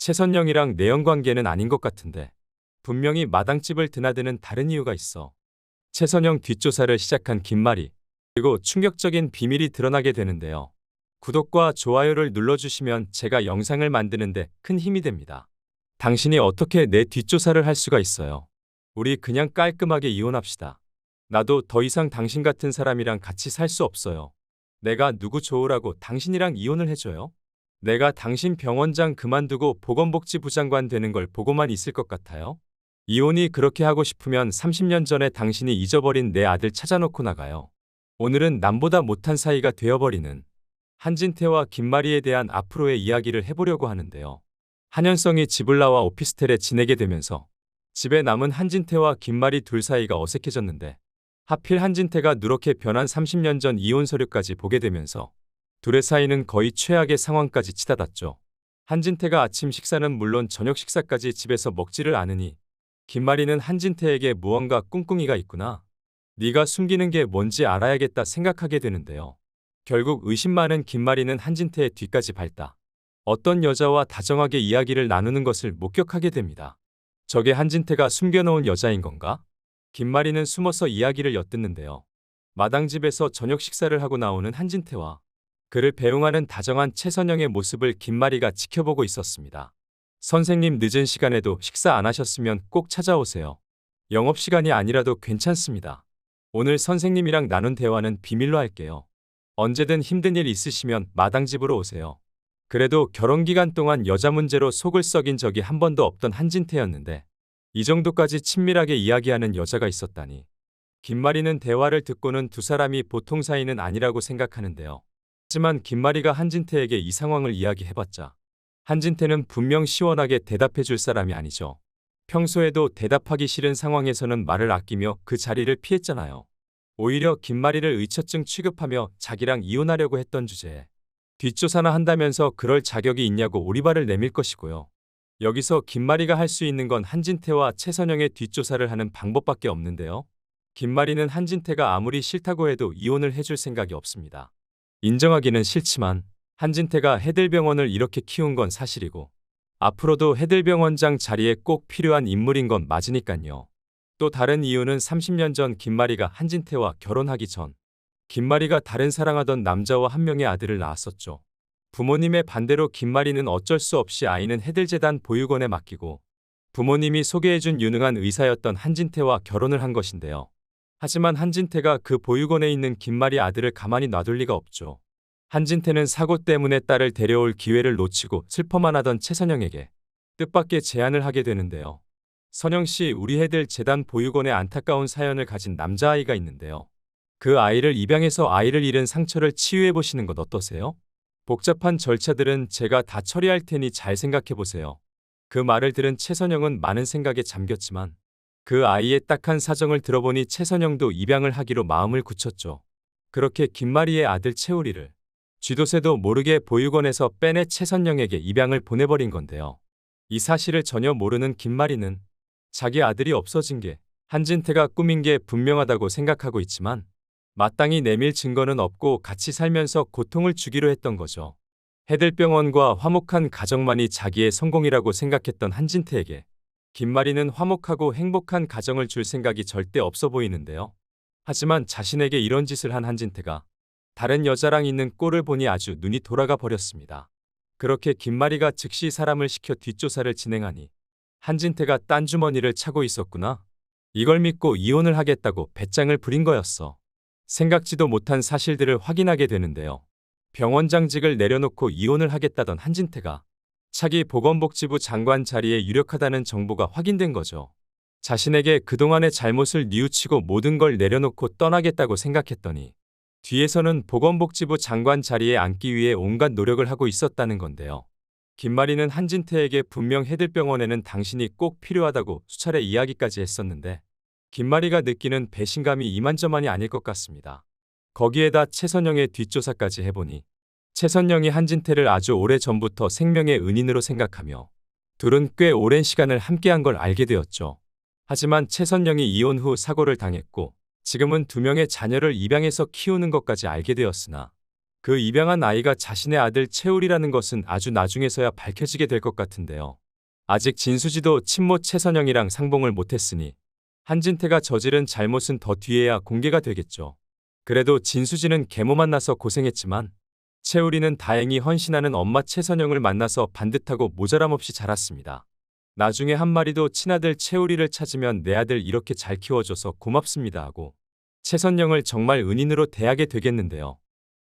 최선영이랑 내연 관계는 아닌 것 같은데 분명히 마당집을 드나드는 다른 이유가 있어. 최선영 뒷조사를 시작한 김마리. 그리고 충격적인 비밀이 드러나게 되는데요. 구독과 좋아요를 눌러주시면 제가 영상을 만드는데 큰 힘이 됩니다. 당신이 어떻게 내 뒷조사를 할 수가 있어요? 우리 그냥 깔끔하게 이혼합시다. 나도 더 이상 당신 같은 사람이랑 같이 살 수 없어요. 내가 누구 좋으라고 당신이랑 이혼을 해줘요? 내가 당신 병원장 그만두고 보건복지부 장관 되는 걸 보고만 있을 것 같아요? 이혼이 그렇게 하고 싶으면 30년 전에 당신이 잊어버린 내 아들 찾아놓고 나가요. 오늘은 남보다 못한 사이가 되어버리는 한진태와 김마리에 대한 앞으로의 이야기를 해보려고 하는데요. 한현성이 집을 나와 오피스텔에 지내게 되면서 집에 남은 한진태와 김마리 둘 사이가 어색해졌는데 하필 한진태가 누렇게 변한 30년 전 이혼 서류까지 보게 되면서 둘의 사이는 거의 최악의 상황까지 치닫았죠. 한진태가 아침 식사는 물론 저녁 식사까지 집에서 먹지를 않으니 김마리는 한진태에게 무언가 꿍꿍이가 있구나. 네가 숨기는 게 뭔지 알아야겠다 생각하게 되는데요. 결국 의심 많은 김마리는 한진태의 뒤까지 밟다 어떤 여자와 다정하게 이야기를 나누는 것을 목격하게 됩니다. 저게 한진태가 숨겨놓은 여자인 건가? 김마리는 숨어서 이야기를 엿듣는데요. 마당집에서 저녁 식사를 하고 나오는 한진태와 그를 배웅하는 다정한 최선영의 모습을 김마리가 지켜보고 있었습니다. 선생님 늦은 시간에도 식사 안 하셨으면 꼭 찾아오세요. 영업시간이 아니라도 괜찮습니다. 오늘 선생님이랑 나눈 대화는 비밀로 할게요. 언제든 힘든 일 있으시면 마당집으로 오세요. 그래도 결혼기간 동안 여자 문제로 속을 썩인 적이 한 번도 없던 한진태였는데 이 정도까지 친밀하게 이야기하는 여자가 있었다니. 김마리는 대화를 듣고는 두 사람이 보통 사이는 아니라고 생각하는데요. 하지만 김마리가 한진태에게 이 상황을 이야기해봤자 한진태는 분명 시원하게 대답해줄 사람이 아니죠. 평소에도 대답하기 싫은 상황에서는 말을 아끼며 그 자리를 피했잖아요. 오히려 김마리를 의처증 취급하며 자기랑 이혼하려고 했던 주제에 뒷조사나 한다면서 그럴 자격이 있냐고 오리발을 내밀 것이고요. 여기서 김마리가 할 수 있는 건 한진태와 최선영의 뒷조사를 하는 방법밖에 없는데요. 김마리는 한진태가 아무리 싫다고 해도 이혼을 해줄 생각이 없습니다. 인정하기는 싫지만 한진태가 해들병원을 이렇게 키운 건 사실이고 앞으로도 해들병원장 자리에 꼭 필요한 인물인 건 맞으니깐요. 또 다른 이유는 30년 전 김마리가 한진태와 결혼하기 전 김마리가 다른 사랑하던 남자와 한 명의 아들을 낳았었죠. 부모님의 반대로 김마리는 어쩔 수 없이 아이는 해들재단 보육원에 맡기고 부모님이 소개해준 유능한 의사였던 한진태와 결혼을 한 것인데요. 하지만 한진태가 그 보육원에 있는 김마리 아들을 가만히 놔둘 리가 없죠. 한진태는 사고 때문에 딸을 데려올 기회를 놓치고 슬퍼만 하던 최선영에게 뜻밖의 제안을 하게 되는데요. 선영씨, 우리 해들 재단 보육원에 안타까운 사연을 가진 남자아이가 있는데요. 그 아이를 입양해서 아이를 잃은 상처를 치유해보시는 것 어떠세요? 복잡한 절차들은 제가 다 처리할 테니 잘 생각해보세요. 그 말을 들은 최선영은 많은 생각에 잠겼지만 그 아이의 딱한 사정을 들어보니 최선영도 입양을 하기로 마음을 굳혔죠. 그렇게 김마리의 아들 채우리를 쥐도새도 모르게 보육원에서 빼내 최선영에게 입양을 보내버린 건데요. 이 사실을 전혀 모르는 김마리는 자기 아들이 없어진 게 한진태가 꾸민 게 분명하다고 생각하고 있지만 마땅히 내밀 증거는 없고 같이 살면서 고통을 주기로 했던 거죠. 해들병원과 화목한 가정만이 자기의 성공이라고 생각했던 한진태에게 김마리는 화목하고 행복한 가정을 줄 생각이 절대 없어 보이는데요. 하지만 자신에게 이런 짓을 한 한진태가 다른 여자랑 있는 꼴을 보니 아주 눈이 돌아가 버렸습니다. 그렇게 김마리가 즉시 사람을 시켜 뒷조사를 진행하니 한진태가 딴 주머니를 차고 있었구나. 이걸 믿고 이혼을 하겠다고 배짱을 부린 거였어. 생각지도 못한 사실들을 확인하게 되는데요. 병원장직을 내려놓고 이혼을 하겠다던 한진태가 차기 보건복지부 장관 자리에 유력하다는 정보가 확인된 거죠. 자신에게 그동안의 잘못을 뉘우치고 모든 걸 내려놓고 떠나겠다고 생각했더니 뒤에서는 보건복지부 장관 자리에 앉기 위해 온갖 노력을 하고 있었다는 건데요. 김마리는 한진태에게 분명 해들병원에는 당신이 꼭 필요하다고 수차례 이야기까지 했었는데 김마리가 느끼는 배신감이 이만저만이 아닐 것 같습니다. 거기에다 최선영의 뒷조사까지 해보니 최선영이 한진태를 아주 오래전부터 생명의 은인으로 생각하며 둘은 꽤 오랜 시간을 함께한 걸 알게 되었죠. 하지만 최선영이 이혼 후 사고를 당했고 지금은 2명의 자녀를 입양해서 키우는 것까지 알게 되었으나 그 입양한 아이가 자신의 아들 채울이라는 것은 아주 나중에서야 밝혀지게 될 것 같은데요. 아직 진수지도 친모 최선영이랑 상봉을 못했으니 한진태가 저지른 잘못은 더 뒤에야 공개가 되겠죠. 그래도 진수지는 계모 만나서 고생했지만 채울이는 다행히 헌신하는 엄마 최선영을 만나서 반듯하고 모자람 없이 자랐습니다. 나중에 한 마리도 친아들 채울이를 찾으면 내 아들 이렇게 잘 키워줘서 고맙습니다 하고 최선영을 정말 은인으로 대하게 되겠는데요.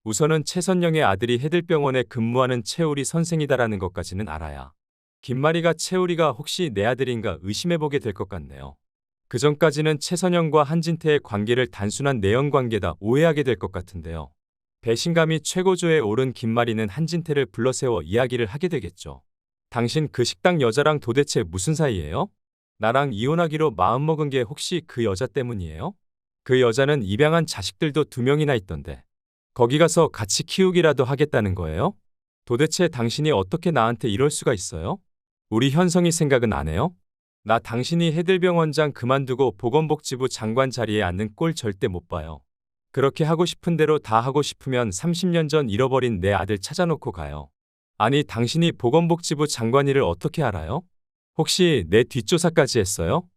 우선은 최선영의 아들이 해들병원에 근무하는 채울이 선생이다라는 것까지는 알아야 김마리가 채울이가 혹시 내 아들인가 의심해보게 될 것 같네요. 그 전까지는 최선영과 한진태의 관계를 단순한 내연관계다 오해하게 될 것 같은데요. 배신감이 최고조에 오른 김마리는 한진태를 불러세워 이야기를 하게 되겠죠. 당신 그 식당 여자랑 도대체 무슨 사이예요? 나랑 이혼하기로 마음먹은 게 혹시 그 여자 때문이에요? 그 여자는 입양한 자식들도 2명이나 있던데 거기 가서 같이 키우기라도 하겠다는 거예요? 도대체 당신이 어떻게 나한테 이럴 수가 있어요? 우리 현성이 생각은 안 해요? 나 당신이 해들병원장 그만두고 보건복지부 장관 자리에 앉는 꼴 절대 못 봐요. 그렇게 하고 싶은 대로 다 하고 싶으면 30년 전 잃어버린 내 아들 찾아놓고 가요. 아니 당신이 보건복지부 장관 일을 어떻게 알아요? 혹시 내 뒷조사까지 했어요?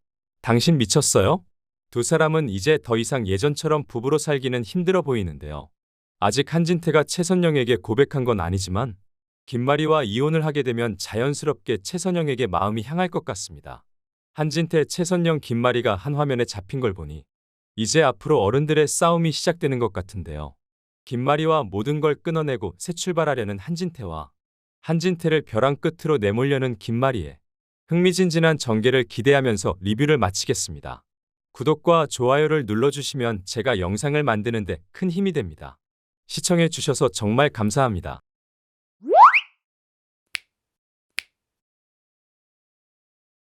당신 미쳤어요? 두 사람은 이제 더 이상 예전처럼 부부로 살기는 힘들어 보이는데요. 아직 한진태가 최선영에게 고백한 건 아니지만 김마리와 이혼을 하게 되면 자연스럽게 최선영에게 마음이 향할 것 같습니다. 한진태, 최선영, 김마리가 한 화면에 잡힌 걸 보니 이제 앞으로 어른들의 싸움이 시작되는 것 같은데요. 김마리와 모든 걸 끊어내고 새 출발하려는 한진태와 한진태를 벼랑 끝으로 내몰려는 김마리의 흥미진진한 전개를 기대하면서 리뷰를 마치겠습니다. 구독과 좋아요를 눌러주시면 제가 영상을 만드는 데 큰 힘이 됩니다. 시청해 주셔서 정말 감사합니다.